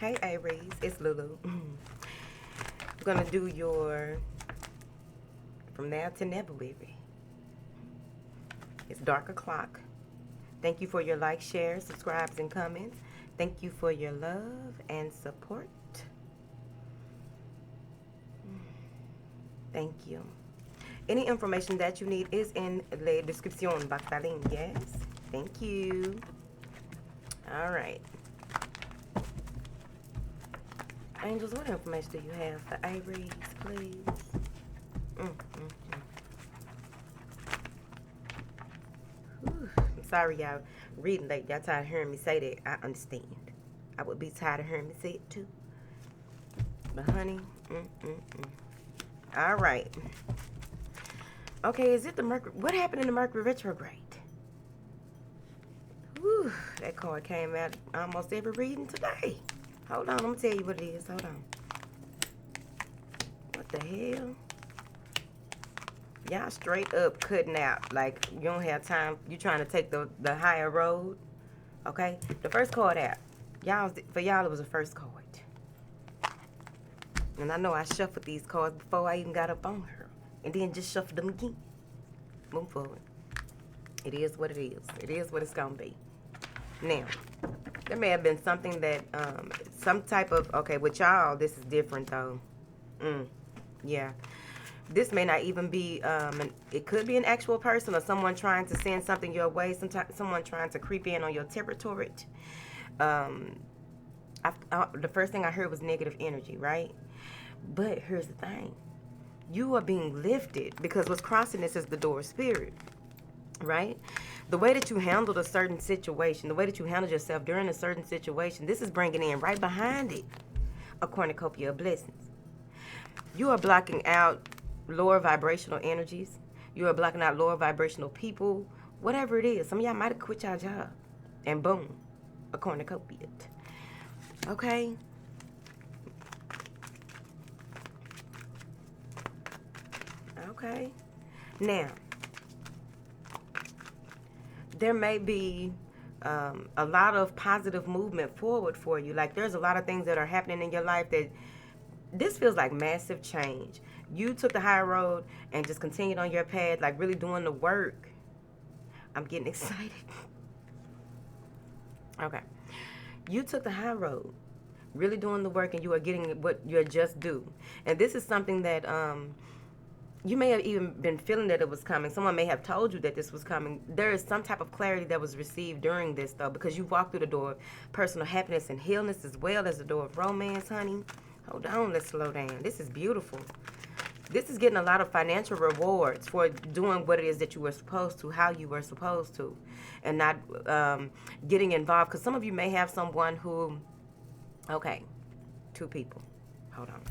Hey Aries, it's Lulu. We're gonna do your from now to never, baby. It's dark o'clock. Thank you for your likes, shares, subscribes, and comments. Thank you for your love and support. Thank you. Any information that you need is in the description box. Yes. Thank you. All right. Angels, what information do you have for Aries, please? I'm sorry, y'all. Reading late. Y'all tired of hearing me say that. I understand. I would be tired of hearing me say it too. But honey, all right. Okay, is it the Mercury? What happened in the Mercury retrograde? Whew, that card came out almost every reading today. Hold on, I'm gonna tell you what it is. Hold on. What the hell? Y'all straight up cutting out. Like, you don't have time. You trying to take the higher road. Okay? The first card out. For y'all, it was the first card. And I know I shuffled these cards before I even got up on her. And then just shuffled them again. Move forward. It is what it is. It is what it's gonna be. Now, there may have been something that, some type of, okay, with y'all, this is different though. Yeah. This may not even be, it could be an actual person or someone trying to send something your way, someone trying to creep in on your territory. The first thing I heard was negative energy, right? But here's the thing. You are being lifted because what's crossing this is the door of spirit, right? The way that you handled a certain situation, the way that you handled yourself during a certain situation, this is bringing in right behind it a cornucopia of blessings. You are blocking out lower vibrational energies. You are blocking out lower vibrational people, whatever it is. Some of y'all might have quit your job and boom, a cornucopia. Okay? Okay. Now, there may be a lot of positive movement forward for you. Like, there's a lot of things that are happening in your life that this feels like massive change. You took the high road and just continued on your path, like really doing the work. I'm getting excited. Okay. You took the high road, really doing the work, and you are getting what you're just due. And this is something that you may have even been feeling that it was coming. Someone may have told you that this was coming. There is some type of clarity that was received during this, though, because you walked through the door of personal happiness and healness as well as the door of romance, honey. Hold on, let's slow down. This is beautiful. This is getting a lot of financial rewards for doing what it is that you were supposed to, how you were supposed to, and not getting involved. Because some of you may have someone who, okay, two people. Hold on.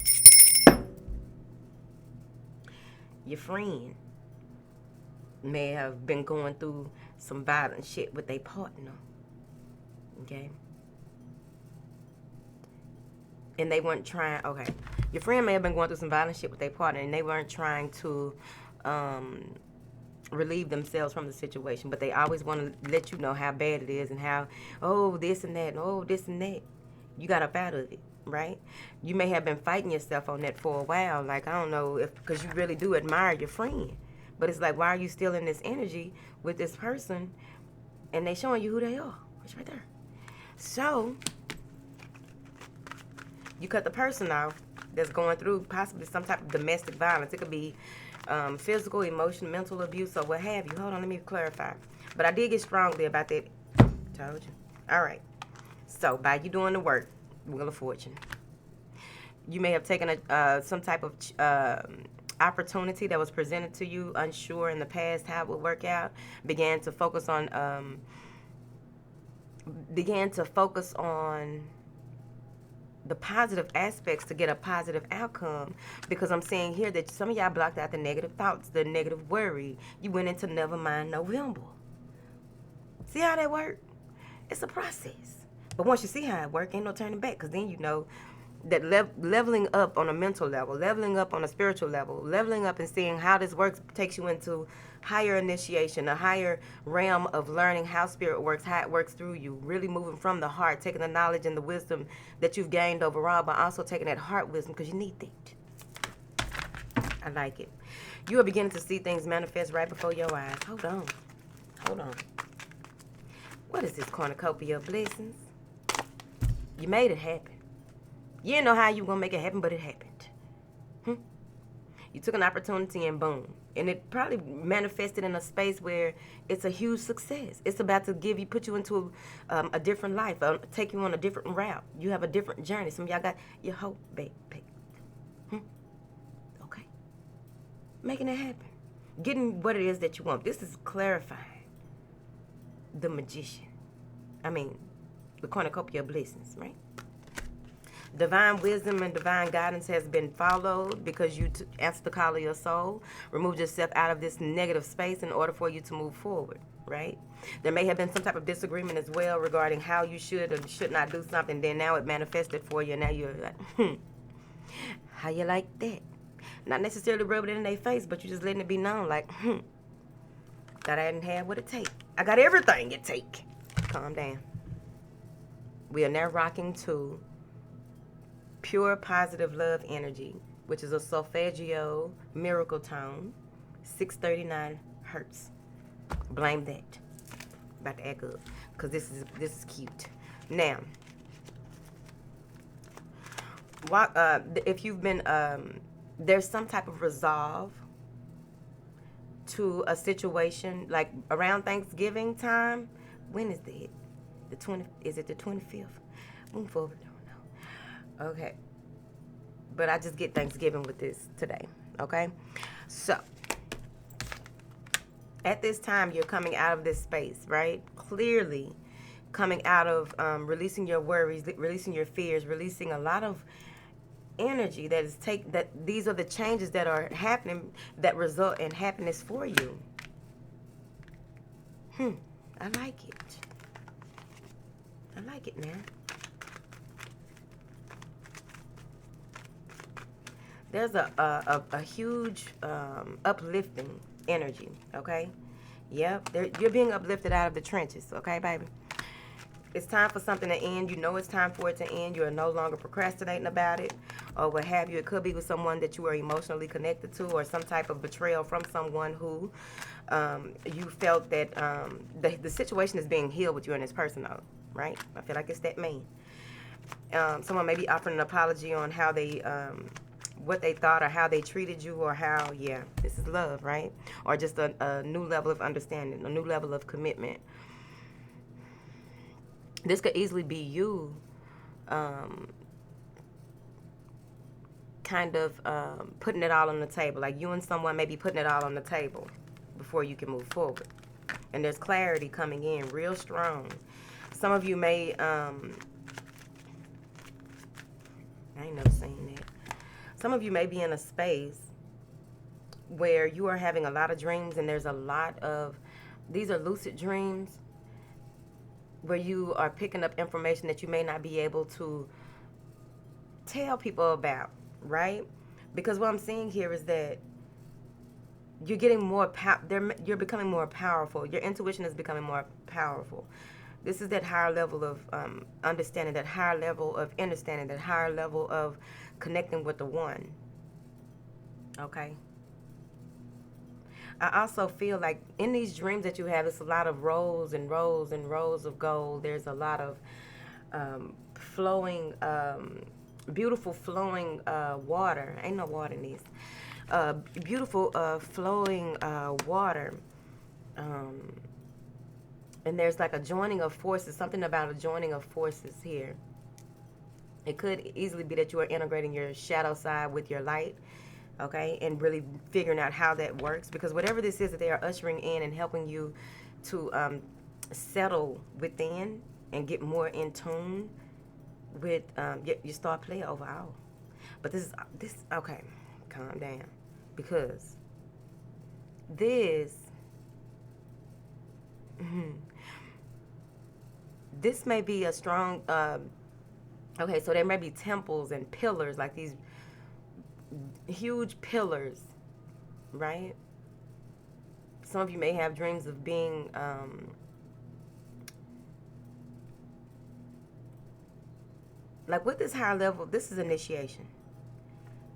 Your friend may have been going through some violent shit with their partner. Okay? And they weren't trying, okay. Your friend may have been going through some violent shit with their partner and they weren't trying to relieve themselves from the situation, but they always want to let you know how bad it is and how, oh, this and that, and oh, this and that. You got up out of it, right? You may have been fighting yourself on that for a while. Like, I don't know, if because you really do admire your friend. But it's like, why are you still in this energy with this person and they showing you who they are? It's right there. So, you cut the person off that's going through possibly some type of domestic violence. It could be physical, emotional, mental abuse, or what have you. Hold on, let me clarify. But I did get strongly about that. Told you. All right. So, by you doing the work, Wheel of Fortune, you may have taken some type of opportunity that was presented to you, unsure in the past how it would work out, began to focus on the positive aspects to get a positive outcome, because I'm saying here that some of y'all blocked out the negative thoughts, the negative worry. You went into never mind November. See how that worked? It's a process. But once you see how it works, ain't no turning back, because then you know that leveling up on a mental level, leveling up on a spiritual level, leveling up and seeing how this works takes you into higher initiation, a higher realm of learning how spirit works, how it works through you, really moving from the heart, taking the knowledge and the wisdom that you've gained overall, but also taking that heart wisdom because you need that. I like it. You are beginning to see things manifest right before your eyes. Hold on. Hold on. What is this cornucopia of blessings? You made it happen. You didn't know how you were going to make it happen, but it happened. You took an opportunity and boom. And it probably manifested in a space where it's a huge success. It's about to put you into a different life, take you on a different route. You have a different journey. Some of y'all got your hope, babe. Okay. Making it happen. Getting what it is that you want. This is clarifying the magician. I mean, the cornucopia of blessings, right? Divine wisdom and divine guidance has been followed because you answered the call of your soul, removed yourself out of this negative space in order for you to move forward, right? There may have been some type of disagreement as well regarding how you should or should not do something. Then now it manifested for you. And now you're like, how you like that? Not necessarily rubbing it in their face, but you're just letting it be known like, thought I didn't have what it take. I got everything it take. Calm down. We are now rocking to pure positive love energy, which is a solfeggio miracle tone, 639 hertz. Blame that. About to act up, because this is cute. Now, if you've been there's some type of resolve to a situation, like around Thanksgiving time. When is that? Is it the 25th? Move forward. Okay. But I just get Thanksgiving with this today. Okay? So, at this time, you're coming out of this space, right? Clearly coming out of releasing your worries, releasing your fears, releasing a lot of energy that these are the changes that are happening that result in happiness for you. I like it. I like it now. There's a huge uplifting energy, okay? Yep, you're being uplifted out of the trenches, okay, baby? It's time for something to end. You know it's time for it to end. You are no longer procrastinating about it or what have you. It could be with someone that you are emotionally connected to or some type of betrayal from someone who you felt that the situation is being healed with you and this person, though, right? I feel like it's that mean. Someone may be offering an apology on how they... what they thought or how they treated you or how, yeah, this is love, right? Or just a new level of understanding, a new level of commitment. This could easily be you kind of putting it all on the table. Like you and someone may be putting it all on the table before you can move forward. And there's clarity coming in real strong. Some of you may, I ain't never seen that. Some of you may be in a space where you are having a lot of dreams and there's a lot of, these are lucid dreams where you are picking up information that you may not be able to tell people about, right? Because what I'm seeing here is that you're getting more, you're becoming more powerful. Your intuition is becoming more powerful. This is that higher level of understanding, that higher level of understanding, that higher level of connecting with the one. Okay? I also feel like in these dreams that you have, it's a lot of rows and rows and rows of gold. There's a lot of flowing, beautiful flowing water. Ain't no water in these. Beautiful flowing water. And there's like a joining of forces, something about a joining of forces here. It could easily be that you are integrating your shadow side with your light, okay, and really figuring out how that works. Because whatever this is that they are ushering in and helping you to settle within and get more in tune with your star player overall. But this, okay, calm down. Because this, this may be a strong, okay, so there may be temples and pillars, like these huge pillars, right? Some of you may have dreams of being like with this higher level. This is initiation,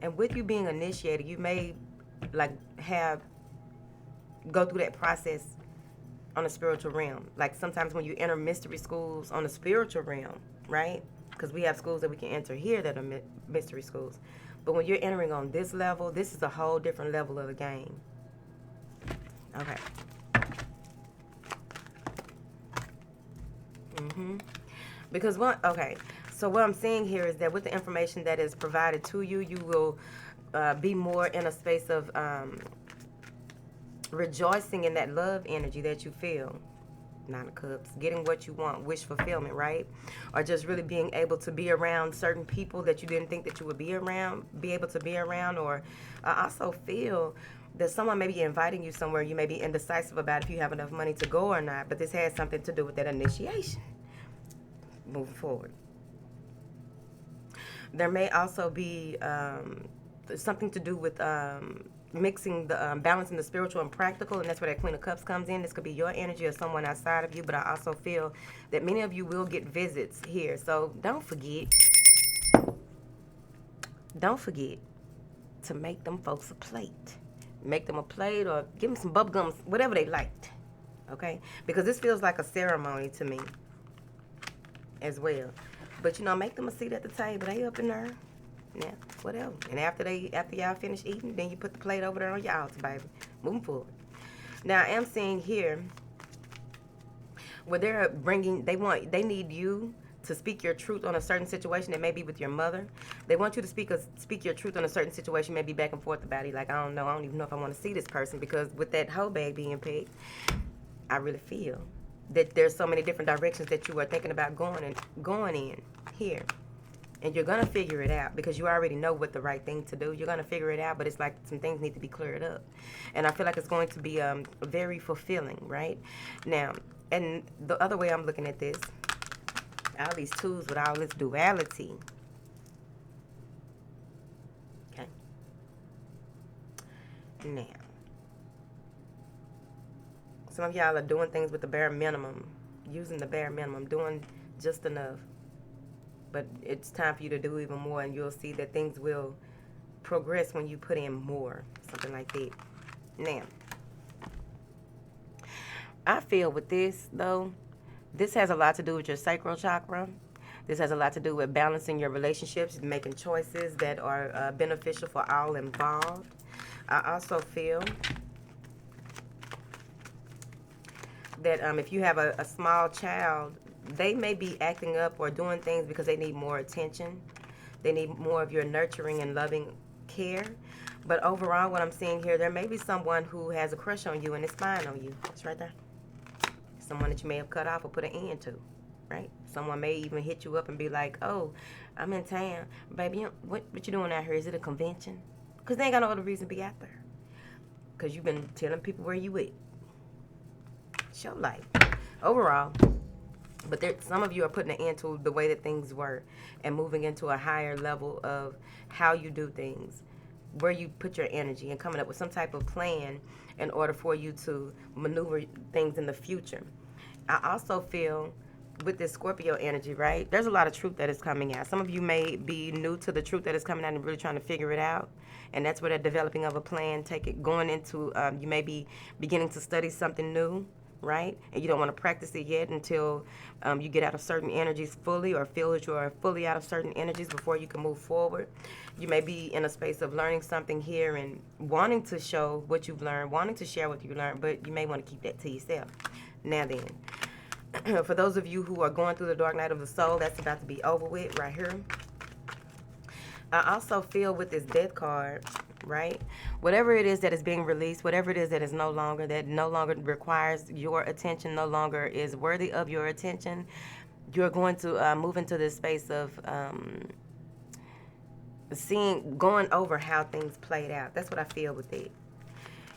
and with you being initiated, you may like have go through that process on a spiritual realm. Like sometimes when you enter mystery schools on a spiritual realm, right? Because we have schools that we can enter here that are mystery schools. But when you're entering on this level, this is a whole different level of the game. Okay. Because so what I'm saying here is that with the information that is provided to you, you will be more in a space of rejoicing in that love energy that you feel. Nine of Cups, getting what you want, wish fulfillment, right? Or just really being able to be around certain people that you didn't think that you would be able to be around. Or I also feel that someone may be inviting you somewhere. You may be indecisive about if you have enough money to go or not, but this has something to do with that initiation moving forward. There may also be something to do with mixing the balancing the spiritual and practical, and that's where that Queen of Cups comes in. This could be your energy or someone outside of you, but I also feel that many of you will get visits here. So don't forget to make them folks a plate. Make them a plate or give them some bubble gums, whatever they liked. Okay? Because this feels like a ceremony to me as well. But make them a seat at the table. They up in there. Yeah, whatever. And after y'all finish eating, then you put the plate over there on your altar, baby. Moving forward. Now I am seeing here where they're bringing, they need you to speak your truth on a certain situation that may be with your mother. They want you to speak your truth on a certain situation, maybe back and forth about it. Like, I don't even know if I want to see this person, because with that hoe bag being picked, I really feel that there's so many different directions that you are thinking about going in here. And you're going to figure it out because you already know what the right thing to do. You're going to figure it out, but it's like some things need to be cleared up. And I feel like it's going to be very fulfilling, right? Now, and the other way I'm looking at this, all these twos with all this duality. Okay. Now, some of y'all are doing things with the bare minimum, using the bare minimum, doing just enough. But it's time for you to do even more, and you'll see that things will progress when you put in more, something like that. Now, I feel with this, though, this has a lot to do with your sacral chakra. This has a lot to do with balancing your relationships, making choices that are beneficial for all involved. I also feel that if you have a small child, they may be acting up or doing things because they need more attention. They need more of your nurturing and loving care. But overall, what I'm seeing here, there may be someone who has a crush on you and is spying on you. It's right there. Someone that you may have cut off or put an end to, right? Someone may even hit you up and be like, oh, I'm in town. Baby, what you doing out here? Is it a convention? Because they ain't got no other reason to be out there. Because you've been telling people where you at. Show life. Overall, but some of you are putting an end to the way that things were and moving into a higher level of how you do things, where you put your energy, and coming up with some type of plan in order for you to maneuver things in the future. I also feel with this Scorpio energy, right, there's a lot of truth that is coming out. Some of you may be new to the truth that is coming out and really trying to figure it out. And that's where the developing of a plan, going into, you may be beginning to study something new, right? And you don't want to practice it yet until you get out of certain energies fully, or feel that you are fully out of certain energies before you can move forward. You may be in a space of learning something here and wanting to show what you've learned, wanting to share what you've learned, but you may want to keep that to yourself. Now then, for those of you who are going through the dark night of the soul, that's about to be over with right here. I also feel with this death card, right? Whatever it is that is being released, whatever it is that no longer requires your attention, no longer is worthy of your attention, you're going to move into this space of going over how things played out. That's what I feel with it.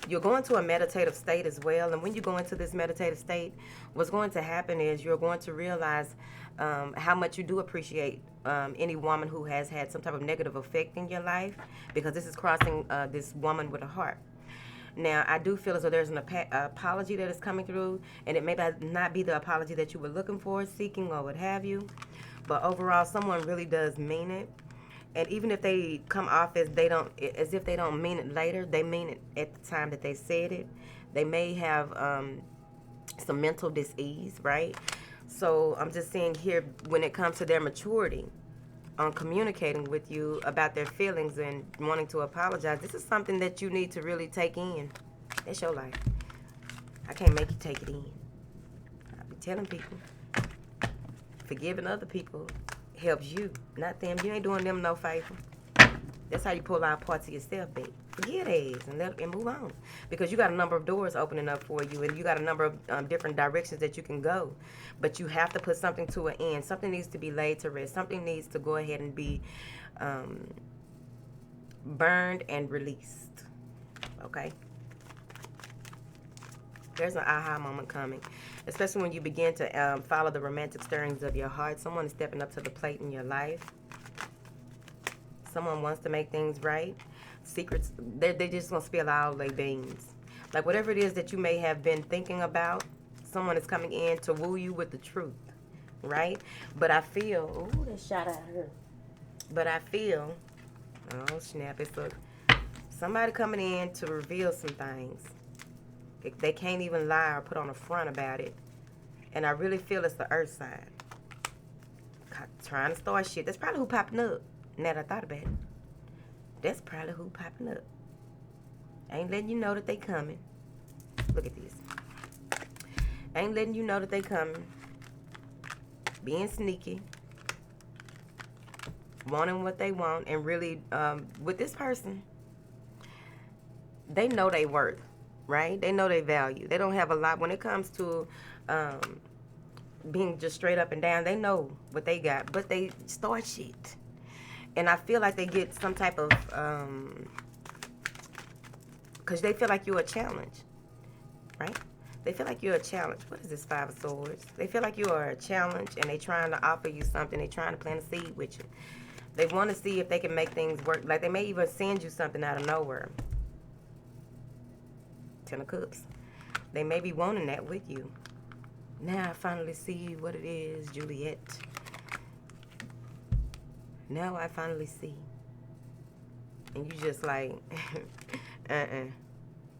You're going to a meditative state as well, and when you go into this meditative state, what's going to happen is you're going to realize how much you do appreciate any woman who has had some type of negative effect in your life, because this is crossing this woman with a heart. Now, I do feel as though there's an apology that is coming through, and it may not be the apology that you were looking for, seeking, or what have you. But overall, someone really does mean it. And even if they come off as if they don't mean it later, they mean it at the time that they said it. They may have some mental dis-ease, right? So I'm just saying here, when it comes to their maturity on communicating with you about their feelings and wanting to apologize, this is something that you need to really take in. That's your life. I can't make you take it in. I be telling people, forgiving other people helps you, not them. You ain't doing them no favor. That's how you pull out parts of yourself, babe. Forget these and move on. Because you got a number of doors opening up for you, and you got a number of different directions that you can go. But you have to put something to an end. Something needs to be laid to rest. Something needs to go ahead and be burned and released. Okay? There's an aha moment coming. Especially when you begin to follow the romantic stirrings of your heart. Someone is stepping up to the plate in your life. Someone wants to make things right. Secrets, they're just going to spill all their beans. Like whatever it is that you may have been thinking about, someone is coming in to woo you with the truth, right? But I feel, ooh, that shot at her. But I feel, oh snap, it's somebody coming in to reveal some things. They can't even lie or put on a front about it. And I really feel it's the earth side. Trying to start shit. That's probably who popping up. Now that I thought about it. That's probably who popping up. Ain't letting you know that they coming. Look at this. Ain't letting you know that they coming. Being sneaky. Wanting what they want. And really, with this person, they know they worth. Right? They know they value. They don't have a lot. When it comes to being just straight up and down, they know what they got. But they start shit. And I feel like they get some type of, because they feel like you're a challenge, right? They feel like you're a challenge. What is this Five of Swords? They feel like you are a challenge, and they're trying to offer you something. They're trying to plant a seed with you. They want to see if they can make things work. Like they may even send you something out of nowhere. Ten of Cups. They may be wanting that with you. Now I finally see what it is, Juliet. Now I finally see. And you just like,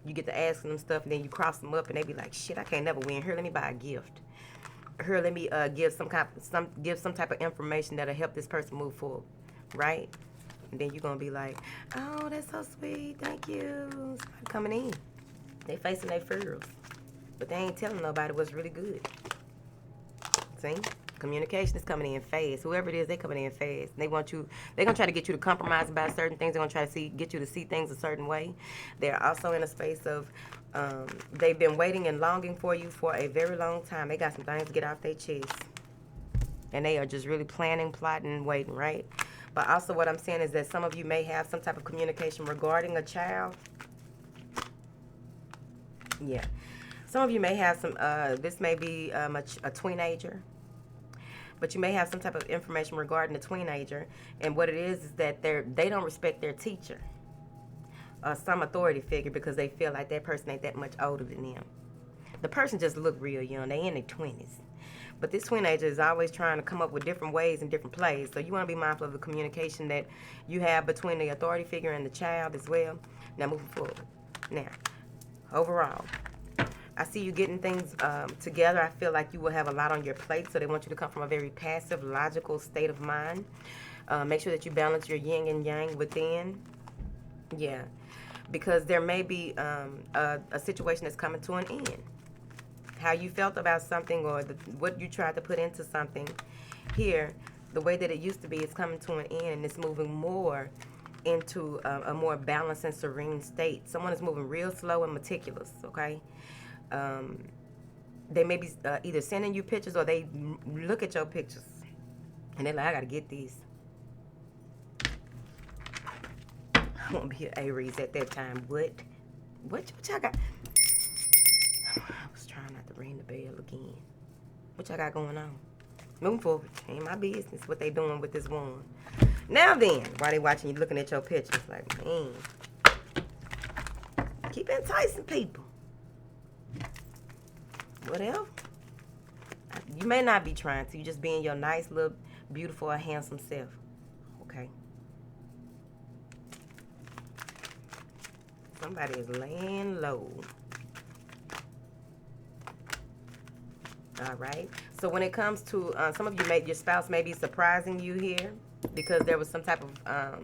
You get to asking them stuff, and then you cross them up, and they be like, shit, I can't never win. Here, let me buy a gift. Here, let me give some type of information that'll help this person move forward, right? And then you're gonna be like, oh, that's so sweet, thank you. Somebody coming in. They facing their fears, but they ain't telling nobody what's really good. See? Communication is coming in fast. Whoever it is, they coming in fast. They want you. They're gonna try to get you to compromise about certain things. They're gonna try to get you to see things a certain way. They're also in a space of they've been waiting and longing for you for a very long time. They got some things to get off their chest, and they are just really planning, plotting, and waiting, right? But also, what I'm saying is that some of you may have some type of communication regarding a child. Yeah, some of you may have some. This may be a teenager. But you may have some type of information regarding the teenager, and what it is that they don't respect their teacher or some authority figure because they feel like that person ain't that much older than them. The person just look real young. They in their 20s. But this teenager is always trying to come up with different ways and different plays. So you want to be mindful of the communication that you have between the authority figure and the child as well. Now moving forward. Now, overall, I see you getting things together. I feel like you will have a lot on your plate, so they want you to come from a very passive, logical state of mind. Make sure that you balance your yin and yang within. Yeah, because there may be a situation that's coming to an end. How you felt about something or what you tried to put into something here, the way that it used to be is coming to an end, and it's moving more into a more balanced and serene state. Someone is moving real slow and meticulous, okay? They may be either sending you pictures or they look at your pictures and they're like, I gotta get these. I won't be an Aries at that time. What y'all got? I was trying not to ring the bell again. What y'all got going on? Moving forward, ain't my business what they doing with this one. Now then, while they watching you looking at your pictures, like, man, Keep enticing people. Whatever. You may not be trying to. You just being your nice, little, beautiful, or handsome self. Okay. Somebody is laying low. All right. So when it comes to some of you, your spouse may be surprising you here because there was some type of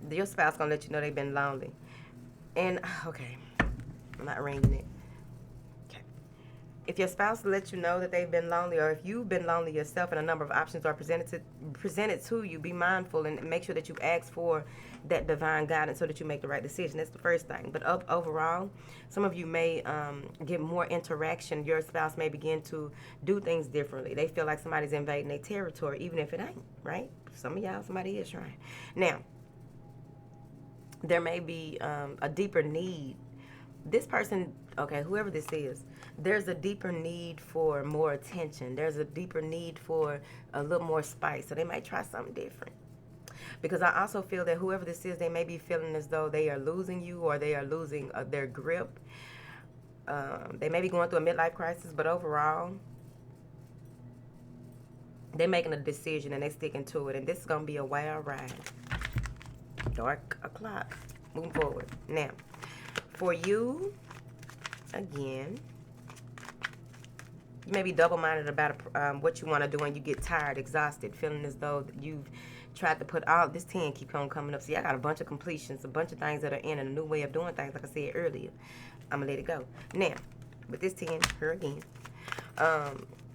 your spouse gonna let you know they've been lonely. And okay, I'm not ringing it. Okay. If your spouse lets you know that they've been lonely, or if you've been lonely yourself and a number of options are presented to you, be mindful and make sure that you ask for that divine guidance so that you make the right decision. That's the first thing. But overall, some of you may get more interaction. Your spouse may begin to do things differently. They feel like somebody's invading their territory, even if it ain't, right? Some of y'all, somebody is trying. Now, there may be a deeper need. This person, okay, whoever this is, there's a deeper need for more attention. There's a deeper need for a little more spice. So they might try something different. Because I also feel that whoever this is, they may be feeling as though they are losing you or they are losing their grip. They may be going through a midlife crisis, but overall, they're making a decision and they're sticking to it. And this is going to be a wild ride. Dark o'clock. Moving forward. Now, for you, again, you may be double-minded about what you want to do and you get tired, exhausted, feeling as though you've tried to put all this 10 keep on coming up. See, I got a bunch of completions, a bunch of things that are in and a new way of doing things, like I said earlier. I'm going to let it go. Now, with this 10, here again,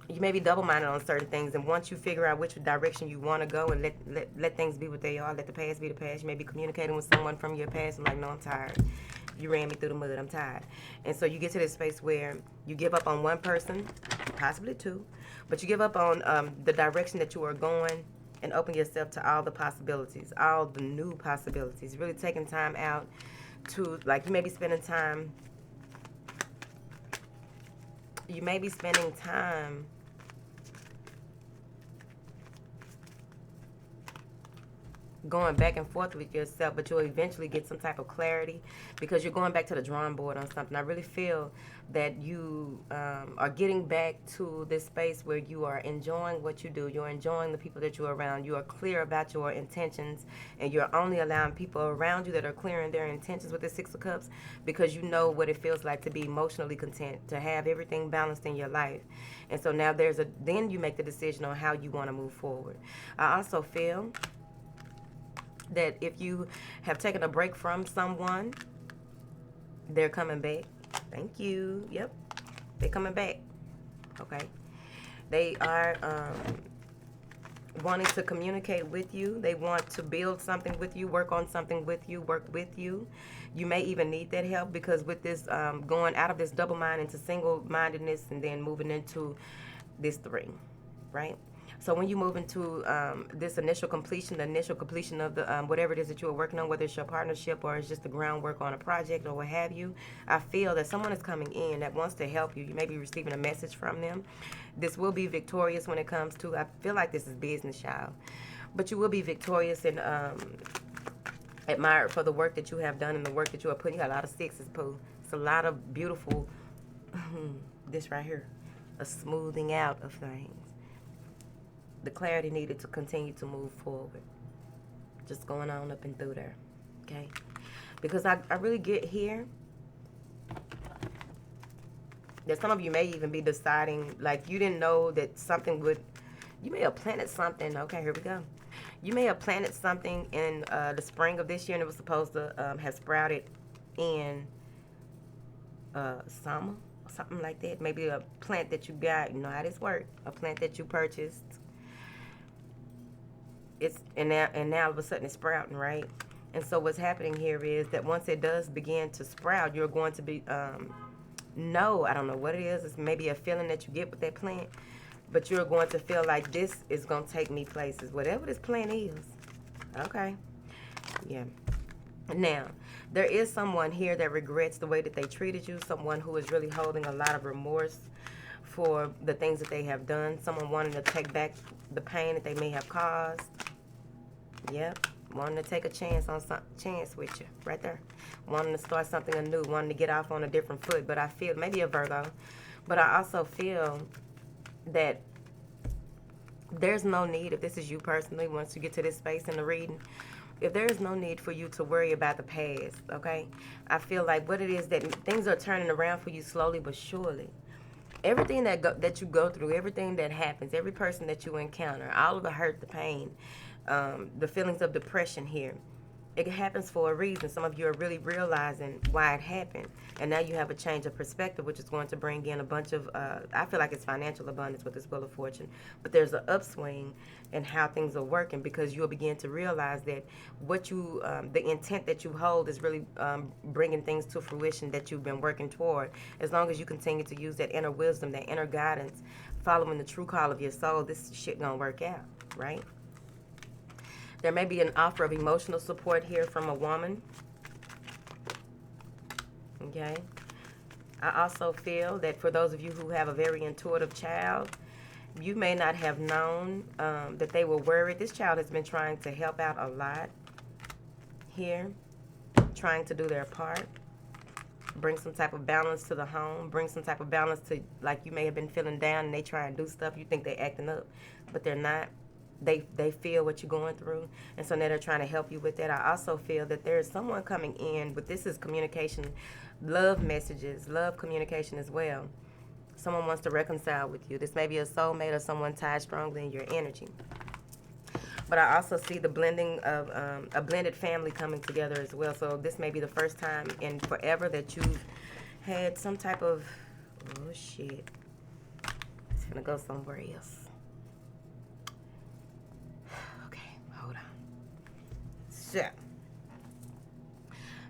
you may be double-minded on certain things, and once you figure out which direction you want to go and let things be what they are, let the past be the past, you may be communicating with someone from your past and like, no, I'm tired. You ran me through the mud, I'm tired. And so you get to this space where you give up on one person, possibly two, but you give up on the direction that you are going and open yourself to all the possibilities, all the new possibilities. Really taking time out to, like, you may be spending time going back and forth with yourself, but you'll eventually get some type of clarity because you're going back to the drawing board on something. I really feel that you are getting back to this space where you are enjoying what you do. You're enjoying the people that you're around. You are clear about your intentions, and you're only allowing people around you that are clear in their intentions with the Six of Cups because you know what it feels like to be emotionally content, to have everything balanced in your life. And so now then you make the decision on how you want to move forward. I also feel that if you have taken a break from someone, they're coming back. Thank you. Yep. They're coming back. Okay. They are wanting to communicate with you. They want to build something with you, work on something with you, work with you. You may even need that help because with this going out of this double mind into single-mindedness and then moving into this 3, right? So when you move into this initial completion, the initial completion of the whatever it is that you are working on, whether it's your partnership or it's just the groundwork on a project or what have you, I feel that someone is coming in that wants to help you. You may be receiving a message from them. This will be victorious when it comes to, I feel like this is business, child. But you will be victorious and admired for the work that you have done and the work that you are putting. You got a lot of 6s, Pooh. It's a lot of beautiful, this right here, a smoothing out of things. The clarity needed to continue to move forward. Just going on up and through there, okay? Because I really get here that some of you may even be deciding, like you didn't know that something would, you may have planted something. Okay, here we go. You may have planted something in the spring of this year and it was supposed to have sprouted in summer or something like that. Maybe a plant that you got, you know how this works, a plant that you purchased. And now all of a sudden it's sprouting, right? And so what's happening here is that once it does begin to sprout, you're going to be I don't know what it is. It's maybe a feeling that you get with that plant, but you're going to feel like this is going to take me places, whatever this plant is. Okay, yeah. Now, there is someone here that regrets the way that they treated you, someone who is really holding a lot of remorse for the things that they have done, someone wanting to take back the pain that they may have caused. Yep, Wanting to take a chance on chance with you, right there. Wanting to start something anew, wanting to get off on a different foot. But I feel, maybe a Virgo, but I also feel that there's no need, if this is you personally, once you get to this space in the reading, if there is no need for you to worry about the past, okay? I feel like what it is that things are turning around for you slowly but surely. Everything that you go through, everything that happens, every person that you encounter, all of the hurt, the pain, the feelings of depression here, it happens for a reason. Some of you are really realizing why it happened. And now you have a change of perspective, which is going to bring in a bunch of, I feel like it's financial abundance with this Wheel of Fortune. But there's an upswing in how things are working, because you'll begin to realize that what you, the intent that you hold is really bringing things to fruition that you've been working toward. As long as you continue to use that inner wisdom, that inner guidance, following the true call of your soul, this shit gonna work out, right? There may be an offer of emotional support here from a woman. Okay. I also feel that for those of you who have a very intuitive child, you may not have known that they were worried. This child has been trying to help out a lot here, trying to do their part, bring some type of balance to the home, bring some type of balance to, like, you may have been feeling down and they try and do stuff. You think they're acting up, but they're not. They feel what you're going through, and so now they're trying to help you with that. I also feel that there is someone coming in, but this is communication, love messages, love communication as well. Someone wants to reconcile with you. This may be a soulmate or someone tied strongly in your energy. But I also see the blending of a blended family coming together as well. So this may be the first time in forever that you've had some type of, oh shit, it's gonna go somewhere else. So,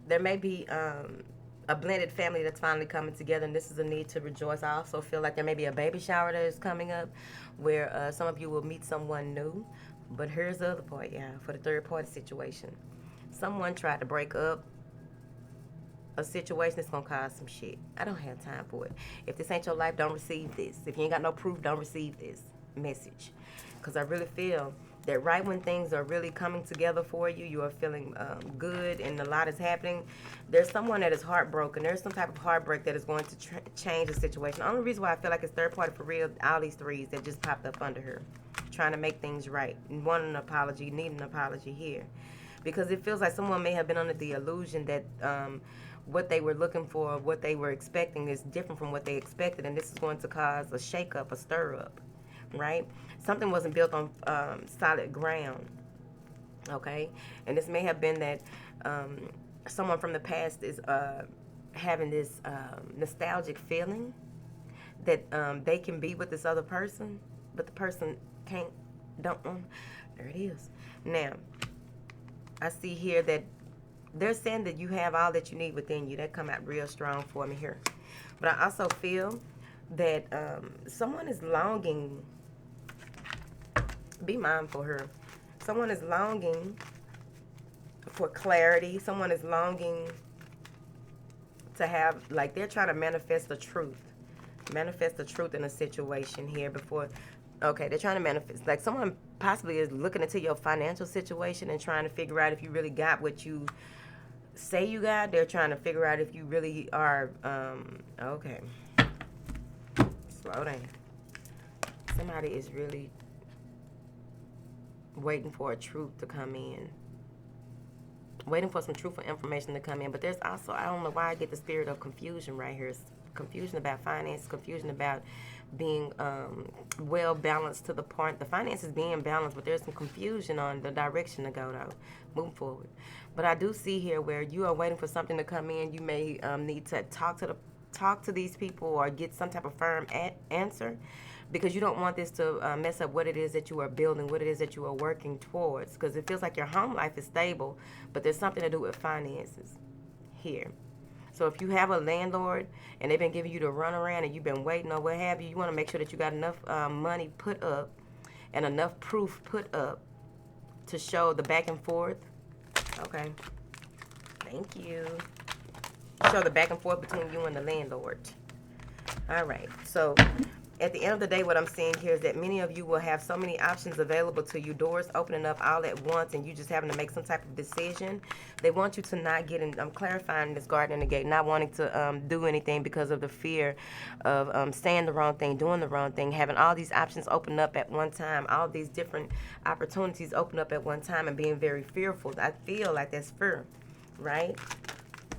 there may be a blended family that's finally coming together, and this is a need to rejoice. I also feel like there may be a baby shower that is coming up where some of you will meet someone new. But here's the other part, yeah, for the third party situation. Someone tried to break up a situation that's going to cause some shit. I don't have time for it. If this ain't your life, don't receive this. If you ain't got no proof, don't receive this message. Because I really feel that right when things are really coming together for you, you are feeling good and a lot is happening, there's someone that is heartbroken. There's some type of heartbreak that is going to change the situation. The only reason why I feel like it's third party for real, all these threes that just popped up under her, trying to make things right, wanting an apology, needing an apology here. Because it feels like someone may have been under the illusion that what they were looking for, what they were expecting is different from what they expected, and this is going to cause a shake-up, a stir-up, right? Something wasn't built on solid ground, okay? And this may have been that someone from the past is having this nostalgic feeling that they can be with this other person, but the person don't. There it is. Now, I see here that they're saying that you have all that you need within you. That come out real strong for me here. But I also feel that someone is longing. Be mindful here. Someone is longing for clarity. Someone is longing to have, like, they're trying to manifest the truth. Manifest the truth in a situation here before. Okay, they're trying to manifest. Like, someone possibly is looking into your financial situation and trying to figure out if you really got what you say you got. They're trying to figure out if you really are, okay. Slow down. Somebody is really waiting for a truth to come in. Waiting for some truthful information to come in. But there's also, I don't know why I get the spirit of confusion right here. It's confusion about finance, confusion about being well balanced to the point. The finances being balanced, but there's some confusion on the direction to go, though. Move forward. But I do see here where you are waiting for something to come in. You may need to talk to these people or get some type of firm answer, because you don't want this to mess up what it is that you are building, what it is that you are working towards. Because it feels like your home life is stable, but there's something to do with finances here. So if you have a landlord and they've been giving you the runaround and you've been waiting or what have you, you want to make sure that you got enough money put up and enough proof put up to show the back and forth. Okay. Thank you. Show the back and forth between you and the landlord. All right. So At the end of the day, what I'm seeing here is that many of you will have so many options available to you, doors opening up all at once, and you just having to make some type of decision. They want you to not get in, I'm clarifying this guard in the gate, not wanting to do anything because of the fear of saying the wrong thing, doing the wrong thing, having all these options open up at one time, all these different opportunities open up at one time, and being very fearful. I feel like that's fear, right?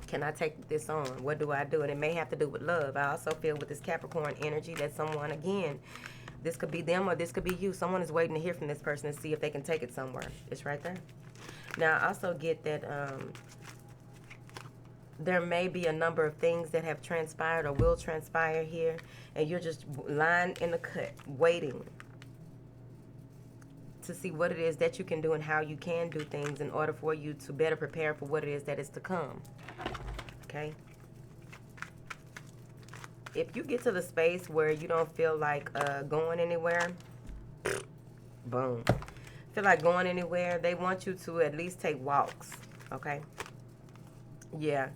Can I take this on? What do I do? And it may have to do with love. I also feel with this Capricorn energy that someone, again, this could be them or this could be you. Someone is waiting to hear from this person and see if they can take it somewhere. It's right there. Now, I also get that there may be a number of things that have transpired or will transpire here, and you're just lying in the cut, waiting to see what it is that you can do and how you can do things in order for you to better prepare for what it is that is to come. Okay? If you get to the space where you don't feel like going anywhere, boom. Feel like going anywhere, they want you to at least take walks. Okay? Yeah.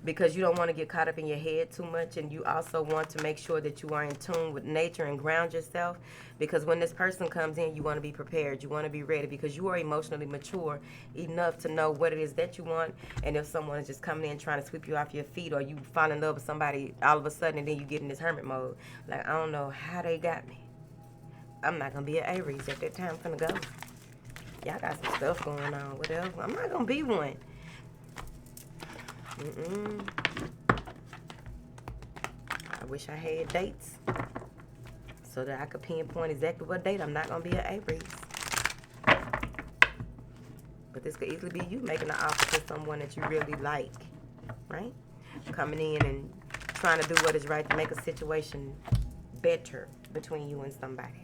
Because you don't want to get caught up in your head too much, and you also want to make sure that you are in tune with nature and ground yourself, because when this person comes in, you want to be prepared, you want to be ready, because you are emotionally mature enough to know what it is that you want. And if someone is just coming in trying to sweep you off your feet, or you fall in love with somebody all of a sudden and then you get in this hermit mode, like, I don't know how they got me. I'm not going to be an Aries at that time. I'm finna go. Y'all got some stuff going on, whatever. I'm not going to be one. I wish I had dates so that I could pinpoint exactly what date. I'm not going to be an Aries. But this could easily be you making an offer to someone that you really like, right? Coming in and trying to do what is right to make a situation better between you and somebody.